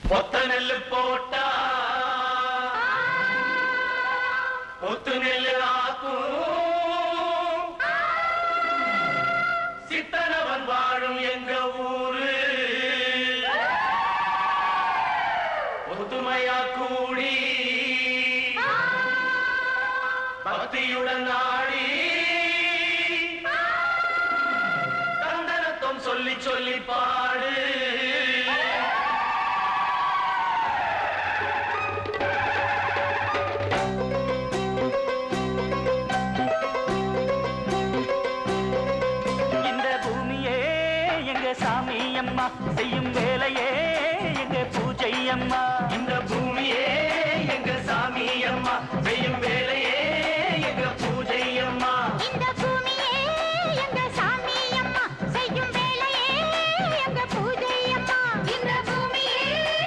பொத்த நெல்லு போட்டா பொத்து நெல்லு ஆக்கும் சித்தனவன் வாழும் எங்க ஊரு ஒத்துமையா கூடி பக்தியுடன் ஆடி தந்தனத்தம் சொல்லி சொல்லி பாடு. இந்த பூமியே எங்க சாமி அம்மா செய்யும் வேலையே எங்க பூஜை அம்மா.